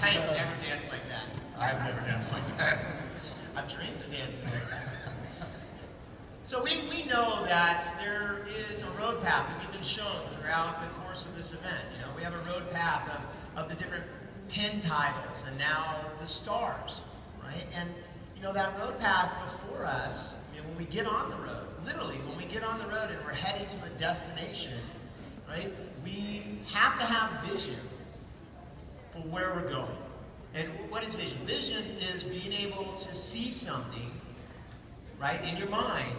I have never danced like that. I've never danced like that. I've dreamed of dancing like that. So we know that there is a road path that we've been shown throughout the course of this event. You know, we have a road path of the different pin titles and now the stars, right? And you know, that road path before us, you know, when we get on the road, literally when we get on the road and we're heading to a destination, right? We have to have vision for where we're going. And what is vision? Vision is being able to see something, right, in your mind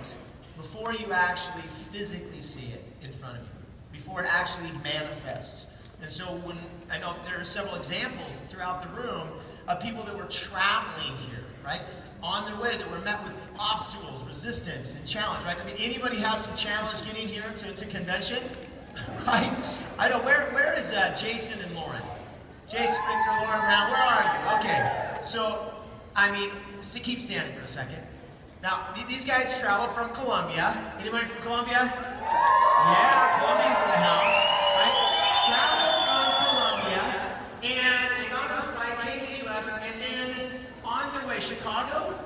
before you actually physically see it in front of you, before it actually manifests. And so when, I know there are several examples throughout the room of people that were traveling here, right, on their way, that were met with obstacles, resistance, and challenge, right? I mean, anybody has some challenge getting here to convention, right? I know, where is Jason and Lauren? Jason, Victor, Lauren Brown, where are you? Okay, so, I mean, keep standing for a second. Now, these guys travel from Colombia. Anybody from Colombia? Yeah, Colombia's in the house, right? Traveled from Colombia, and they got on a flight, came to the U.S., and then on their way, Chicago,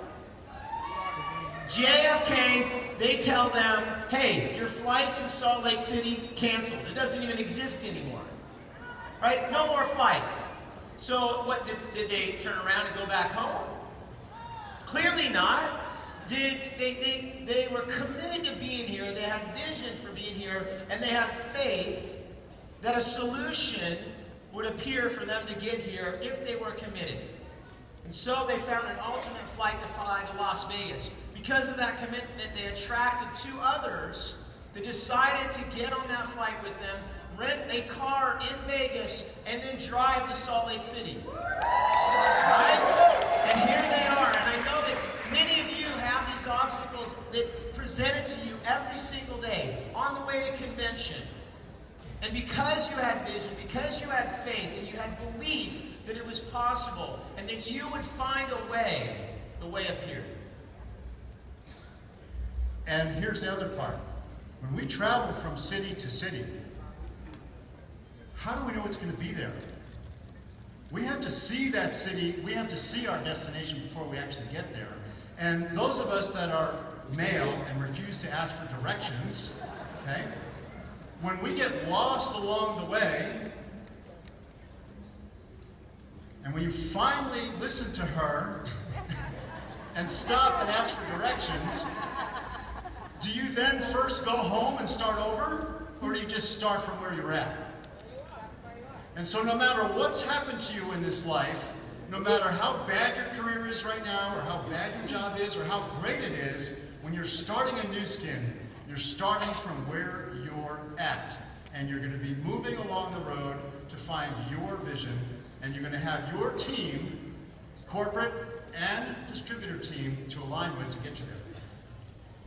JFK, they tell them, hey, your flight to Salt Lake City canceled. It doesn't even exist anymore. Right? No more flight. So what, did they turn around and go back home? Clearly not. They were committed to being here, they had vision for being here, and they had faith that a solution would appear for them to get here if they were committed. And so they found an ultimate flight to fly to Las Vegas. Because of that commitment, they attracted two others that decided to get on that flight with them, rent a car in Vegas, and then drive to Salt Lake City. Right? And here they are. And I know that many of you have these obstacles that presented to you every single day on the way to convention. And because you had vision, because you had faith, and you had belief that it was possible, and that you would find a way, the way appeared. And here's the other part. When we travel from city to city, how do we know it's going to be there? We have to see that city, we have to see our destination before we actually get there. And those of us that are male and refuse to ask for directions, okay, when we get lost along the way, and when you finally listen to her and stop and ask for directions, do you then first go home and start over, or do you just start from where you're at? And so no matter what's happened to you in this life, no matter how bad your career is right now, or how bad your job is, or how great it is, when you're starting a new skin, you're starting from where you're at. And you're going to be moving along the road to find your vision, and you're going to have your team, corporate and distributor team, to align with to get you there.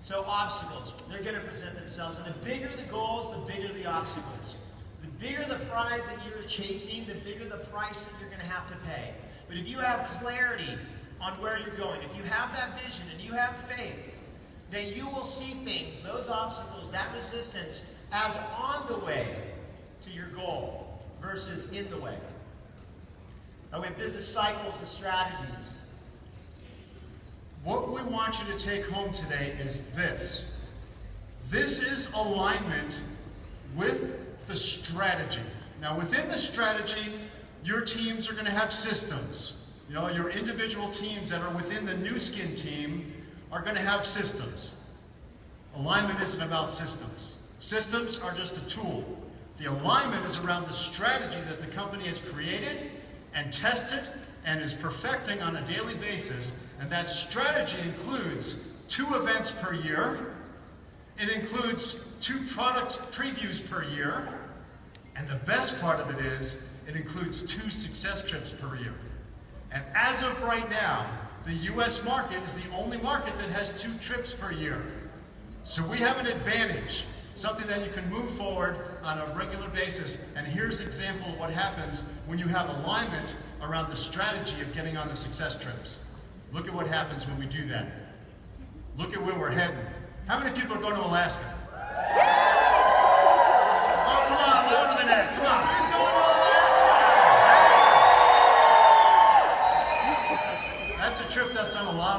So obstacles, they're going to present themselves, and the bigger the goals, the bigger the obstacles. The bigger the prize that you're chasing, the bigger the price that you're going to have to pay. But if you have clarity on where you're going, if you have that vision and you have faith, then you will see things, those obstacles, that resistance, as on the way to your goal versus in the way. Now we have business cycles and strategies. What we want you to take home today is this. This is alignment with the strategy. Now within the strategy, your teams are going to have systems. You know, your individual teams that are within the new skin team are going to have systems. Alignment isn't about systems. Systems are just a tool. The alignment is around the strategy that the company has created and tested and is perfecting on a daily basis. And that strategy includes 2 events per year. It includes 2 product previews per year. And the best part of it is, it includes 2 success trips per year. And as of right now, the US market is the only market that has 2 trips per year. So we have an advantage, something that you can move forward on a regular basis. And here's an example of what happens when you have alignment around the strategy of getting on the success trips. Look at what happens when we do that. Look at where we're heading. How many people are going to Alaska? Oh, come on, louder than that. Come on. Who's going to Alaska?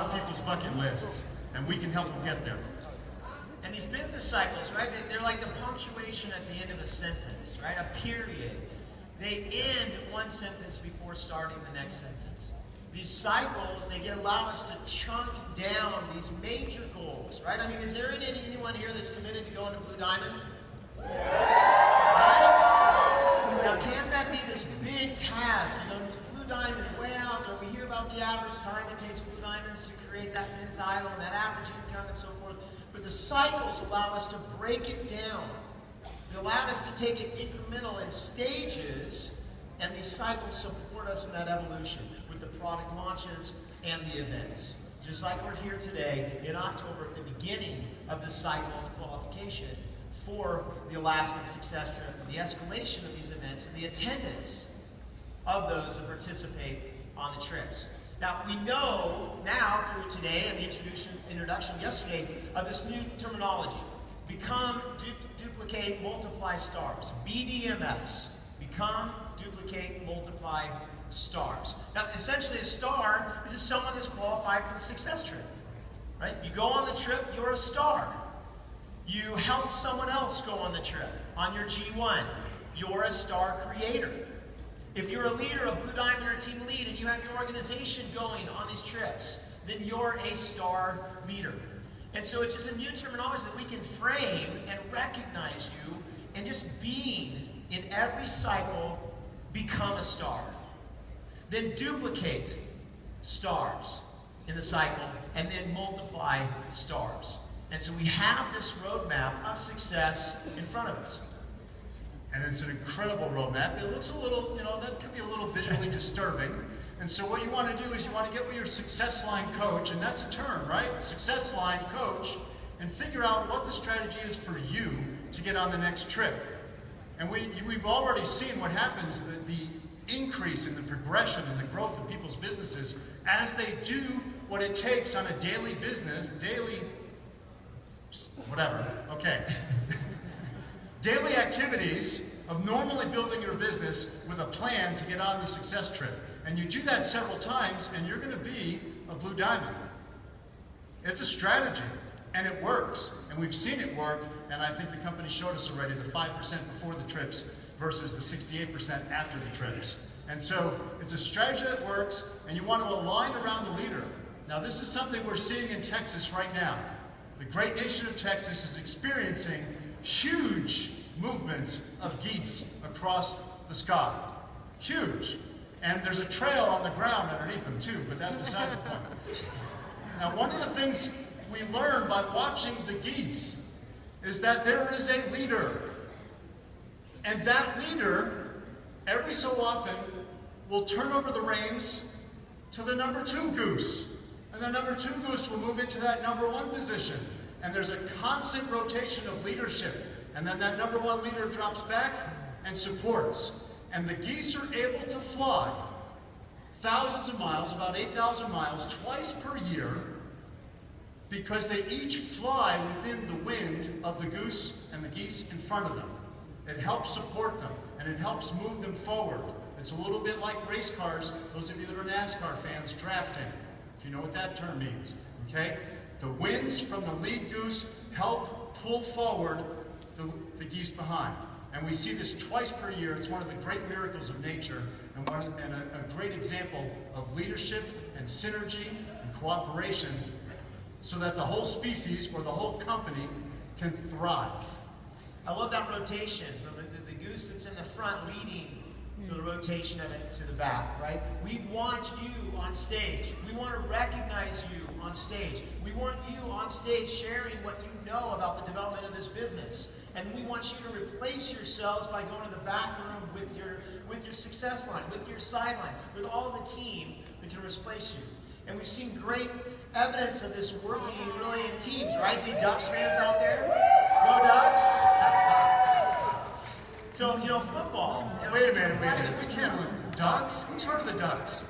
lot on people's bucket lists, and we can help them get there. And these business cycles, right, they're like the punctuation at the end of a sentence, right? A period. They end one sentence before starting the next sentence. These cycles, they allow us to chunk down these major goals, right? I mean, is there anyone here that's committed to going to Blue Diamond? Right? Now, can't that be this big task? You know, Blue Diamond way out there. We hear about the average time it takes Blue Diamonds to create that min title and that average income and so forth. But the cycles allow us to break it down. They allow us to take it incremental in stages, and these cycles support us in that evolution with the product launches and the events. Just like we're here today in October at the beginning of this cycle and the qualification for the Alaskan Success Trip, the escalation of these events, and the attendance of those that participate on the trips. Now, we know now through today and the introduction yesterday of this new terminology, become, duplicate, multiply stars. BDMS, become, duplicate, multiply stars. Now, essentially a star is just someone that's qualified for the success trip, right? You go on the trip, you're a star. You help someone else go on the trip. On your G1, you're a star creator. If you're a leader, a Blue Diamond or a team lead, and you have your organization going on these trips, then you're a star leader. And so it's just a new terminology that we can frame and recognize you, and just being in every cycle, become a star. Then duplicate stars in the cycle, and then multiply stars. And so we have this roadmap of success in front of us. And it's an incredible roadmap. It looks a little, that can be a little visually disturbing. And so what you want to do is you want to get with your success line coach, and that's a term, right? Success line coach, and figure out what the strategy is for you to get on the next trip. And we've already seen what happens, the increase in the progression and the growth of people's businesses as they do what it takes on a daily daily activities of normally building your business with a plan to get on the success trip. And you do that several times, and you're going to be a Blue Diamond. It's a strategy, and it works. And we've seen it work, and I think the company showed us already the 5% before the trips versus the 68% after the trips. And so it's a strategy that works, and you want to align around the leader. Now, this is something we're seeing in Texas right now. The great nation of Texas is experiencing huge movements of geese across the sky. Huge. And there's a trail on the ground underneath them too, but that's besides the point. Now, one of the things we learn by watching the geese is that there is a leader. And that leader, every so often, will turn over the reins to the number 2 goose. And the number 2 goose will move into that number 1 position. And there's a constant rotation of leadership. And then that number 1 leader drops back and supports. And the geese are able to fly thousands of miles, about 8,000 miles, twice per year, because they each fly within the wind of the goose and the geese in front of them. It helps support them, and it helps move them forward. It's a little bit like race cars, those of you that are NASCAR fans, drafting, if you know what that term means, okay? The winds from the lead goose help pull forward the geese behind. And we see this twice per year. It's one of the great miracles of nature, and a great example of leadership and synergy and cooperation so that the whole species or the whole company can thrive. I love that rotation from the goose that's in the front leading to the rotation of it to the back, right? We want you on stage. We want to recognize you on stage. We want you on stage sharing what you know about the development of this business. And we want you to replace yourselves by going to the back room with your success line, with your sideline, with all the team that can replace you. And we've seen great evidence of this working really in teams, right? Any Ducks fans out there? Go Ducks! So, football. Wait a minute. We can't look. Ducks? Who's heard of the Ducks?